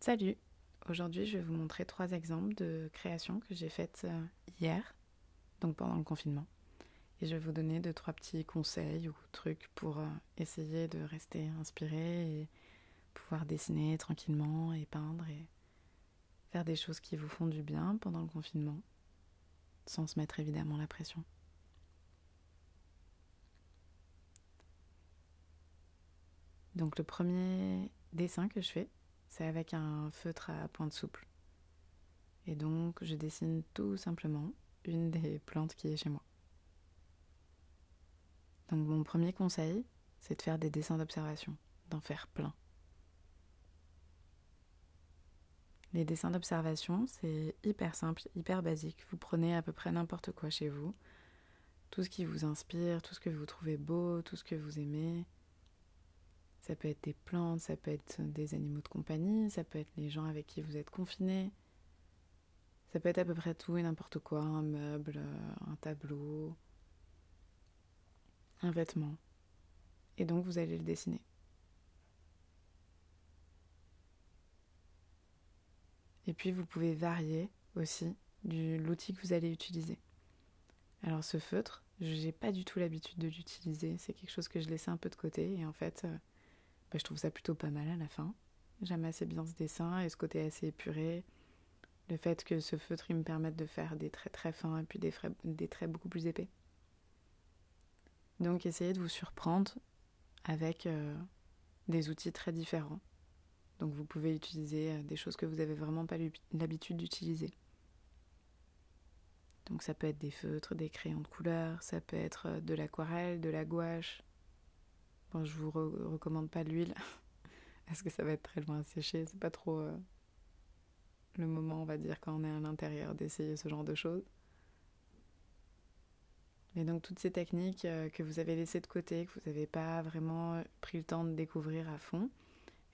Salut! Aujourd'hui, je vais vous montrer 3 exemples de créations que j'ai faites hier, donc pendant le confinement. Et je vais vous donner 2-3 petits conseils ou trucs pour essayer de rester inspiré et pouvoir dessiner tranquillement et peindre et faire des choses qui vous font du bien pendant le confinement, sans se mettre évidemment la pression. Donc le premier dessin que je fais, c'est avec un feutre à pointe souple. Et donc je dessine tout simplement une des plantes qui est chez moi. Donc mon premier conseil, c'est de faire des dessins d'observation, d'en faire plein. Les dessins d'observation, c'est hyper simple, hyper basique. Vous prenez à peu près n'importe quoi chez vous, tout ce qui vous inspire, tout ce que vous trouvez beau, tout ce que vous aimez. Ça peut être des plantes, ça peut être des animaux de compagnie, ça peut être les gens avec qui vous êtes confinés. Ça peut être à peu près tout et n'importe quoi, un meuble, un tableau, un vêtement. Et donc vous allez le dessiner. Et puis vous pouvez varier aussi l'outil que vous allez utiliser. Alors ce feutre, j'ai pas du tout l'habitude de l'utiliser, c'est quelque chose que je laissais un peu de côté et en fait je trouve ça plutôt pas mal à la fin. J'aime assez bien ce dessin et ce côté assez épuré. Le fait que ce feutre il me permette de faire des traits très fins et puis des traits beaucoup plus épais. Donc essayez de vous surprendre avec des outils très différents. Donc vous pouvez utiliser des choses que vous n'avez vraiment pas l'habitude d'utiliser. Donc ça peut être des feutres, des crayons de couleur, ça peut être de l'aquarelle, de la gouache. Bon, je vous recommande pas l'huile parce que ça va être très loin à sécher. C'est pas trop le moment, on va dire, quand on est à l'intérieur d'essayer ce genre de choses. Mais donc toutes ces techniques que vous avez laissées de côté, que vous n'avez pas vraiment pris le temps de découvrir à fond,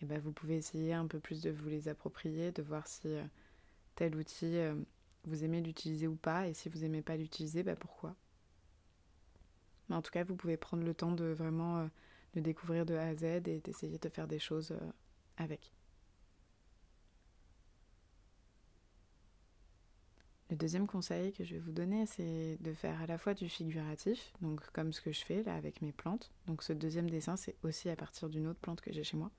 et ben vous pouvez essayer un peu plus de vous les approprier, de voir si tel outil vous aimez l'utiliser ou pas, et si vous n'aimez pas l'utiliser, pourquoi. Mais en tout cas, vous pouvez prendre le temps de vraiment le découvrir de A à Z et d'essayer de faire des choses avec. Le deuxième conseil que je vais vous donner, c'est de faire à la fois du figuratif, donc comme ce que je fais là avec mes plantes. Donc ce deuxième dessin, c'est aussi à partir d'une autre plante que j'ai chez moi.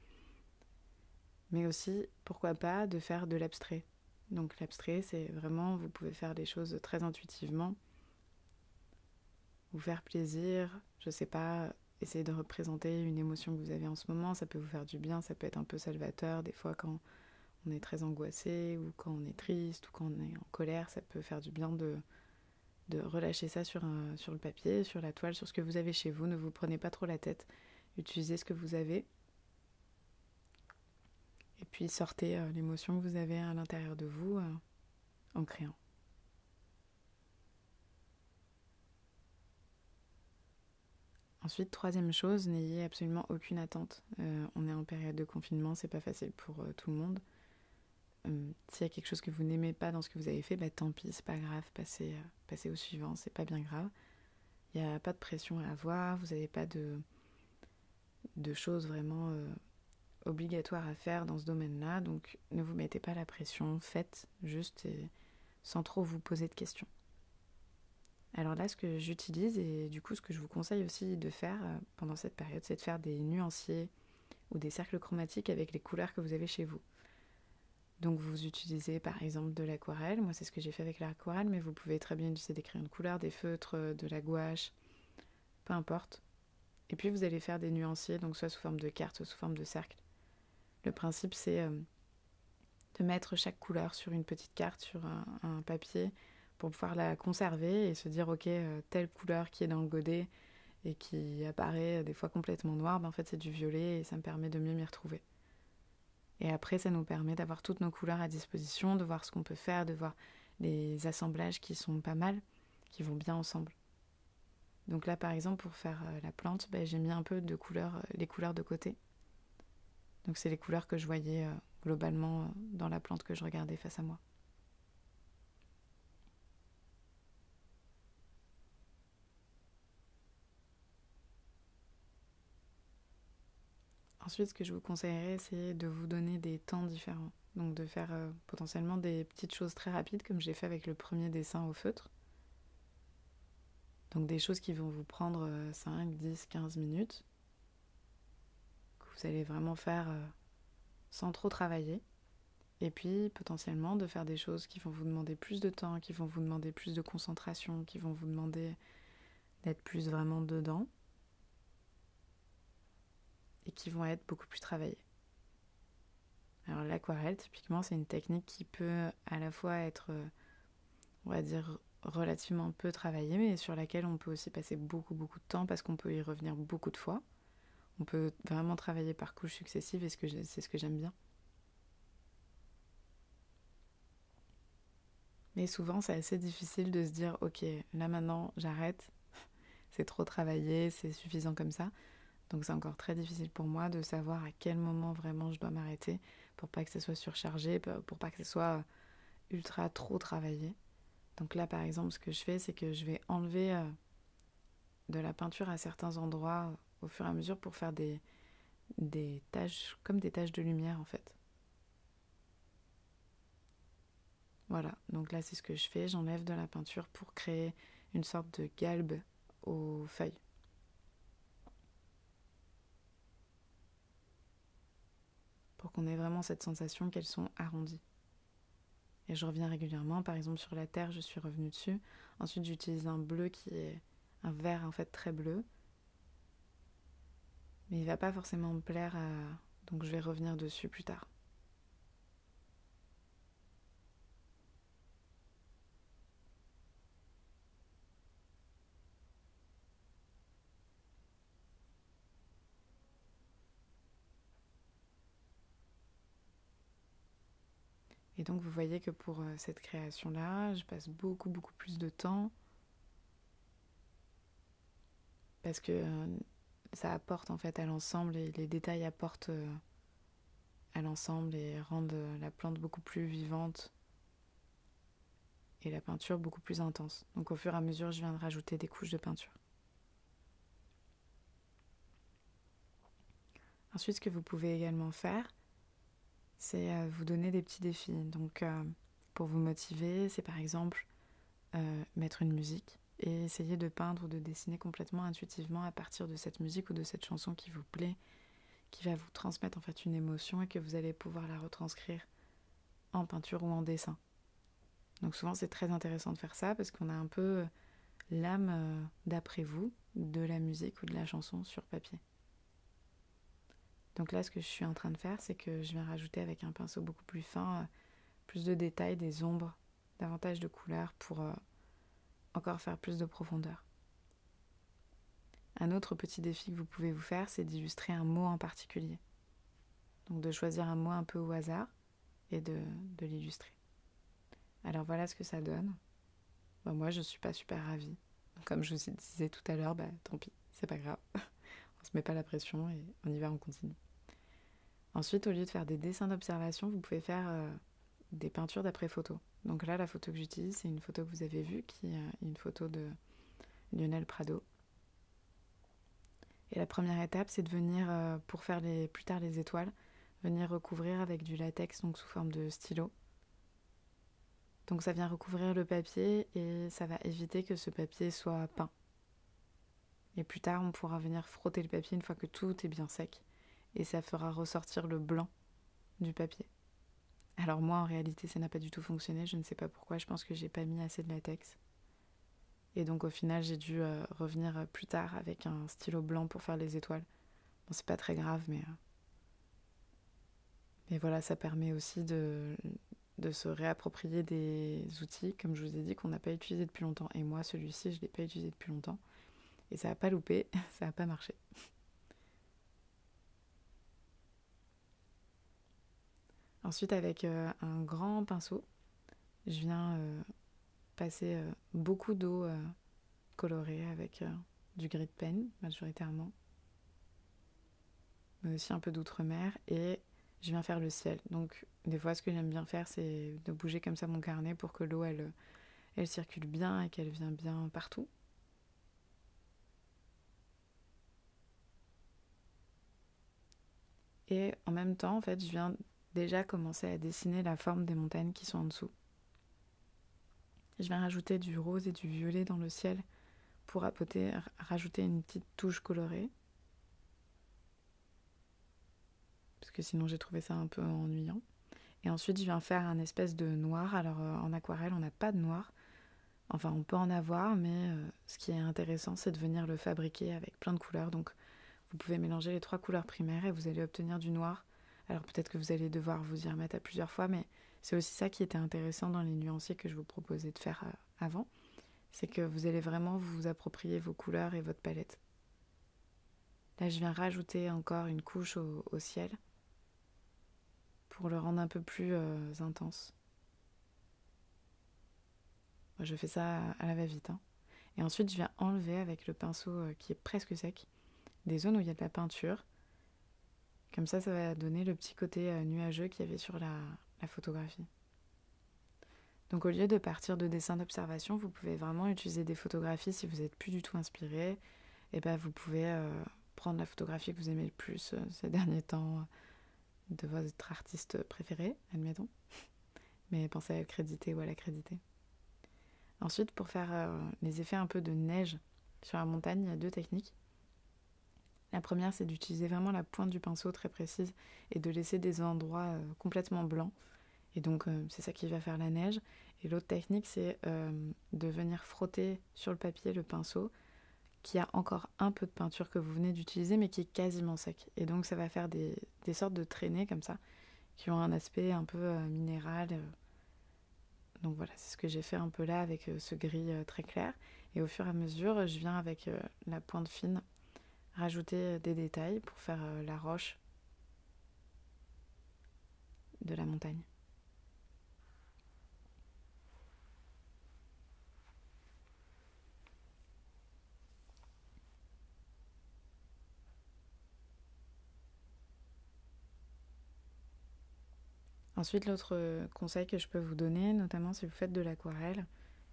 Mais aussi, pourquoi pas, de faire de l'abstrait. Donc l'abstrait, c'est vraiment, vous pouvez faire des choses très intuitivement, vous faire plaisir, je sais pas, essayer de représenter une émotion que vous avez en ce moment, ça peut vous faire du bien, ça peut être un peu salvateur, des fois quand on est très angoissé ou quand on est triste ou quand on est en colère, ça peut faire du bien de relâcher ça sur le papier, sur la toile, sur ce que vous avez chez vous. Ne vous prenez pas trop la tête. Utilisez ce que vous avez. Et puis sortez l'émotion que vous avez à l'intérieur de vous en créant. Ensuite, troisième chose, n'ayez absolument aucune attente. On est en période de confinement, c'est pas facile pour tout le monde. S'il y a quelque chose que vous n'aimez pas dans ce que vous avez fait, tant pis, c'est pas grave, passez au suivant, c'est pas bien grave. Il n'y a pas de pression à avoir, vous n'avez pas de choses vraiment obligatoires à faire dans ce domaine-là, donc ne vous mettez pas la pression, faites juste et sans trop vous poser de questions. Alors là, ce que j'utilise et du coup ce que je vous conseille aussi de faire pendant cette période, c'est de faire des nuanciers ou des cercles chromatiques avec les couleurs que vous avez chez vous. Donc vous utilisez par exemple de l'aquarelle, moi c'est ce que j'ai fait avec l'aquarelle, mais vous pouvez très bien utiliser des crayons de couleur, des feutres, de la gouache, peu importe. Et puis vous allez faire des nuanciers, donc soit sous forme de carte, soit sous forme de cercle. Le principe c'est de mettre chaque couleur sur une petite carte, sur un papier, pour pouvoir la conserver et se dire ok, telle couleur qui est dans le godet et qui apparaît des fois complètement noire, en fait c'est du violet et ça me permet de mieux m'y retrouver. Et après ça nous permet d'avoir toutes nos couleurs à disposition, de voir ce qu'on peut faire, de voir les assemblages qui sont pas mal, qui vont bien ensemble. Donc là par exemple pour faire la plante, j'ai mis un peu de couleurs, les couleurs de côté. Donc c'est les couleurs que je voyais globalement dans la plante que je regardais face à moi. Ensuite, ce que je vous conseillerais, c'est de vous donner des temps différents. Donc de faire potentiellement des petites choses très rapides comme j'ai fait avec le premier dessin au feutre. Donc des choses qui vont vous prendre 5, 10, 15 minutes, que vous allez vraiment faire sans trop travailler. Et puis potentiellement de faire des choses qui vont vous demander plus de temps, qui vont vous demander plus de concentration, qui vont vous demander d'être plus vraiment dedans et qui vont être beaucoup plus travaillées. Alors l'aquarelle, typiquement, c'est une technique qui peut à la fois être, on va dire, relativement peu travaillée, mais sur laquelle on peut aussi passer beaucoup, beaucoup de temps parce qu'on peut y revenir beaucoup de fois. On peut vraiment travailler par couches successives et c'est ce que j'aime bien. Mais souvent, c'est assez difficile de se dire, ok, là maintenant, j'arrête, c'est trop travaillé, c'est suffisant comme ça. Donc c'est encore très difficile pour moi de savoir à quel moment vraiment je dois m'arrêter pour pas que ça soit surchargé, pour pas que ça soit ultra trop travaillé. Donc là, par exemple, ce que je fais, c'est que je vais enlever de la peinture à certains endroits au fur et à mesure pour faire des taches, comme des taches de lumière en fait. Voilà, donc là c'est ce que je fais, j'enlève de la peinture pour créer une sorte de galbe aux feuilles. Pour qu'on ait vraiment cette sensation qu'elles sont arrondies. Et je reviens régulièrement, par exemple sur la terre, je suis revenue dessus. Ensuite j'utilise un bleu qui est un vert en fait très bleu. Mais il va pas forcément me plaire à... Donc je vais revenir dessus plus tard. Et donc vous voyez que pour cette création-là, je passe beaucoup beaucoup plus de temps parce que ça apporte en fait à l'ensemble et les détails apportent à l'ensemble et rendent la plante beaucoup plus vivante et la peinture beaucoup plus intense. Donc au fur et à mesure, je viens de rajouter des couches de peinture. Ensuite, ce que vous pouvez également faire, c'est vous donner des petits défis. Donc pour vous motiver, c'est par exemple mettre une musique et essayer de peindre ou de dessiner complètement intuitivement à partir de cette musique ou de cette chanson qui vous plaît, qui va vous transmettre en fait une émotion et que vous allez pouvoir la retranscrire en peinture ou en dessin. Donc souvent c'est très intéressant de faire ça parce qu'on a un peu l'âme d'après vous de la musique ou de la chanson sur papier. Donc là ce que je suis en train de faire c'est que je viens rajouter avec un pinceau beaucoup plus fin plus de détails, des ombres, davantage de couleurs pour encore faire plus de profondeur. Un autre petit défi que vous pouvez vous faire, c'est d'illustrer un mot en particulier. Donc de choisir un mot un peu au hasard et de l'illustrer. Alors voilà ce que ça donne. Bon, moi, je ne suis pas super ravie. Comme je vous disais tout à l'heure, tant pis, c'est pas grave. On se met pas la pression et on y va, on continue. Ensuite, au lieu de faire des dessins d'observation, vous pouvez faire des peintures d'après photo. Donc là, la photo que j'utilise, c'est une photo que vous avez vue, qui est une photo de Lionel Prado. Et la première étape, c'est de venir, pour faire plus tard les étoiles, venir recouvrir avec du latex, donc sous forme de stylo. Donc ça vient recouvrir le papier et ça va éviter que ce papier soit peint. Et plus tard, on pourra venir frotter le papier une fois que tout est bien sec. Et ça fera ressortir le blanc du papier. Alors moi, en réalité, ça n'a pas du tout fonctionné. Je ne sais pas pourquoi. Je pense que j'ai pas mis assez de latex. Et donc au final, j'ai dû revenir plus tard avec un stylo blanc pour faire les étoiles. Bon, c'est pas très grave, mais voilà, ça permet aussi de se réapproprier des outils, comme je vous ai dit, qu'on n'a pas utilisé depuis longtemps. Et moi, celui-ci, je ne l'ai pas utilisé depuis longtemps. Et ça n'a pas loupé, ça n'a pas marché. Ensuite, avec un grand pinceau, je viens passer beaucoup d'eau colorée avec du gris de pen, majoritairement, mais aussi un peu d'outre-mer, et je viens faire le ciel. Donc, des fois, ce que j'aime bien faire, c'est de bouger comme ça mon carnet pour que l'eau, elle circule bien et qu'elle vienne bien partout. Et en même temps, en fait, je viens déjà commencer à dessiner la forme des montagnes qui sont en dessous. Je vais rajouter du rose et du violet dans le ciel pour rajouter une petite touche colorée. Parce que sinon j'ai trouvé ça un peu ennuyant. Et ensuite je viens faire un espèce de noir. Alors en aquarelle on n'a pas de noir. Enfin on peut en avoir, mais ce qui est intéressant c'est de venir le fabriquer avec plein de couleurs. Donc vous pouvez mélanger les 3 couleurs primaires et vous allez obtenir du noir. Alors peut-être que vous allez devoir vous y remettre à plusieurs fois, mais c'est aussi ça qui était intéressant dans les nuanciers que je vous proposais de faire avant. C'est que vous allez vraiment vous approprier vos couleurs et votre palette. Là je viens rajouter encore une couche au ciel pour le rendre un peu plus intense. Moi, je fais ça à la va-vite. Hein. Et ensuite je viens enlever avec le pinceau qui est presque sec des zones où il y a de la peinture. Comme ça va donner le petit côté nuageux qu'il y avait sur la photographie. Donc au lieu de partir de dessins d'observation, vous pouvez vraiment utiliser des photographies si vous n'êtes plus du tout inspiré. Et ben vous pouvez prendre la photographie que vous aimez le plus ces derniers temps de votre artiste préféré, admettons. Mais pensez à le créditer ou à la créditer. Ensuite, pour faire les effets un peu de neige sur la montagne, il y a 2 techniques. La première, c'est d'utiliser vraiment la pointe du pinceau très précise et de laisser des endroits complètement blancs. Et donc, c'est ça qui va faire la neige. Et l'autre technique, c'est de venir frotter sur le papier le pinceau qui a encore un peu de peinture que vous venez d'utiliser, mais qui est quasiment sec. Et donc, ça va faire des sortes de traînées comme ça, qui ont un aspect un peu minéral. Donc voilà, c'est ce que j'ai fait un peu là avec ce gris très clair. Et au fur et à mesure, je viens avec la pointe fine rajouter des détails pour faire la roche de la montagne. Ensuite, l'autre conseil que je peux vous donner, notamment si vous faites de l'aquarelle,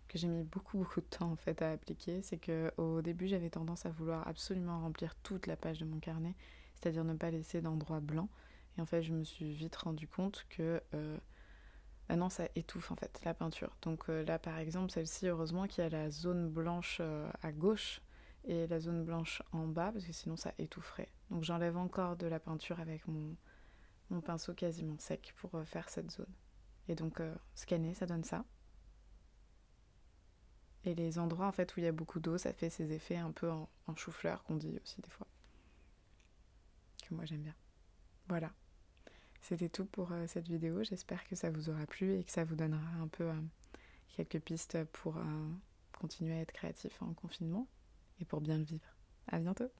que j'ai mis beaucoup de temps en fait à appliquer, c'est qu'au début j'avais tendance à vouloir absolument remplir toute la page de mon carnet, c'est-à-dire ne pas laisser d'endroit blanc. Et en fait, je me suis vite rendu compte que bah non, ça étouffe en fait la peinture. Donc là, par exemple, celle-ci, heureusement qu'il y a la zone blanche à gauche et la zone blanche en bas, parce que sinon ça étoufferait. Donc j'enlève encore de la peinture avec mon pinceau quasiment sec pour faire cette zone. Et donc scanner, ça donne ça. Et les endroits en fait où il y a beaucoup d'eau, ça fait ces effets un peu en chou-fleur qu'on dit aussi des fois. Que moi j'aime bien. Voilà. C'était tout pour cette vidéo. J'espère que ça vous aura plu et que ça vous donnera un peu quelques pistes pour continuer à être créatif en confinement et pour bien le vivre. À bientôt!